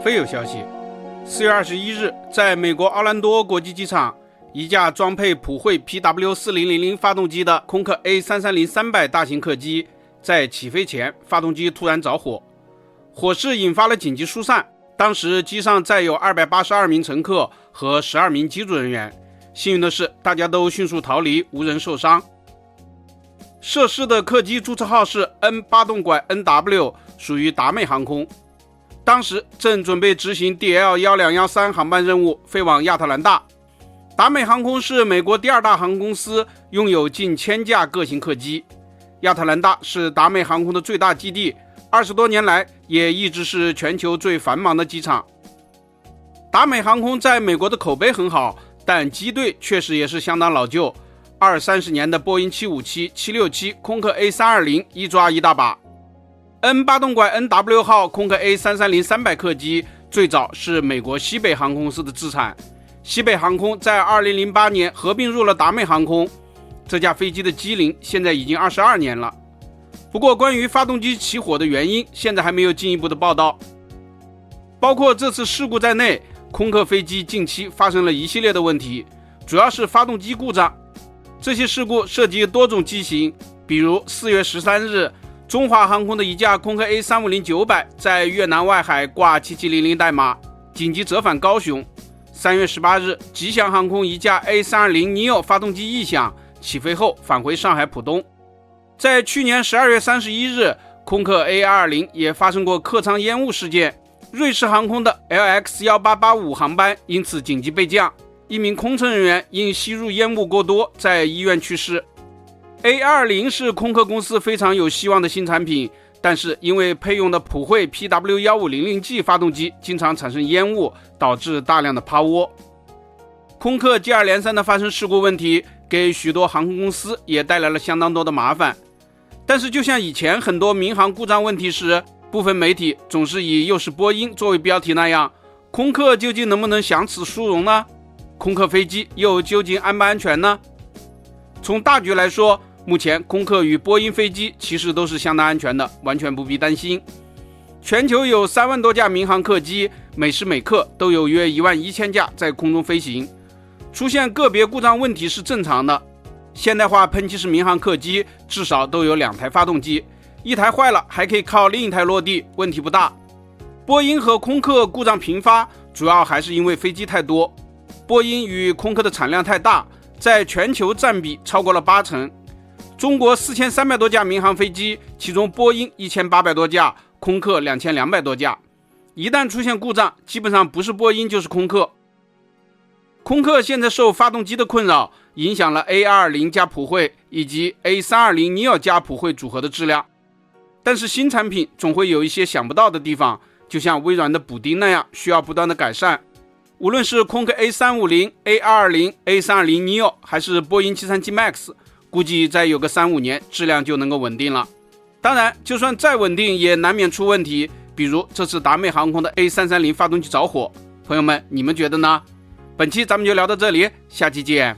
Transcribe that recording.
非有消息，4月21日，在美国奥兰多国际机场，一架装配普惠 PW4000 发动机的空客 A330-300大型客机在起飞前，发动机突然着火，火势引发了紧急疏散。当时机上载有282名乘客和12名机组人员，幸运的是，大家都迅速逃离，无人受伤。涉事的客机注册号是 N 八洞拐 NW， 属于达美航空。当时正准备执行 DL1213 航班任务，飞往亚特兰大。达美航空是美国第2大航空公司，拥有近1000架各型客机。亚特兰大是达美航空的最大基地，20多年来也一直是全球最繁忙的机场。达美航空在美国的口碑很好，但机队确实也是相当老旧，20-30年的波音757、767、空客 A320 一抓一大把。N 八洞拐 NW 号空客 A330-300 客机最早是美国西北航空公司的资产，西北航空在2008年合并入了达美航空。这架飞机的机龄现在已经22年了。不过关于发动机起火的原因，现在还没有进一步的报道。包括这次事故在内，空客飞机近期发生了一系列的问题，主要是发动机故障。这些事故涉及多种机型，比如4月13日，中华航空的一架空客 A350-900 在越南外海挂7700代码，紧急折返高雄。3月18日，吉祥航空一架 A320neo 发动机异响，起飞后返回上海浦东。在去年12月31日，空客 A220 也发生过客舱烟雾事件，瑞士航空的 LX1885 航班因此紧急备降，一名空乘人员因吸入烟雾过多，在医院去世。A220 是空客公司非常有希望的新产品，但是因为配用的普惠 PW1500G 发动机经常产生烟雾，导致大量的趴窝。空客接二连三的发生事故问题，给许多航空公司也带来了相当多的麻烦。但是就像以前很多民航故障问题时，部分媒体总是以又是波音作为标题那样，空客究竟能不能享此殊荣呢？空客飞机又究竟安不安全呢？从大局来说，目前空客与波音飞机其实都是相当安全的，完全不必担心。全球有3万多架民航客机，每时每刻都有约11000架在空中飞行，出现个别故障问题是正常的。现代化喷气式民航客机至少都有2台发动机，一台坏了还可以靠另一台落地，问题不大。波音和空客故障频发，主要还是因为飞机太多。波音与空客的产量太大，在全球占比超过了80%。中国4300多架民航飞机，其中波音1800多架，空客2200多架。一旦出现故障，基本上不是波音就是空客。空客现在受发动机的困扰，影响了 A220 加普惠以及 A320neo 加普惠组合的质量。但是新产品总会有一些想不到的地方，就像微软的补丁那样，需要不断的改善。无论是空客 A350、A220、A320neo 还是波音737 MAX， 估计再有个3-5年，质量就能够稳定了。当然，就算再稳定，也难免出问题，比如这次达美航空的 A330 发动机着火。朋友们，你们觉得呢？本期咱们就聊到这里，下期见。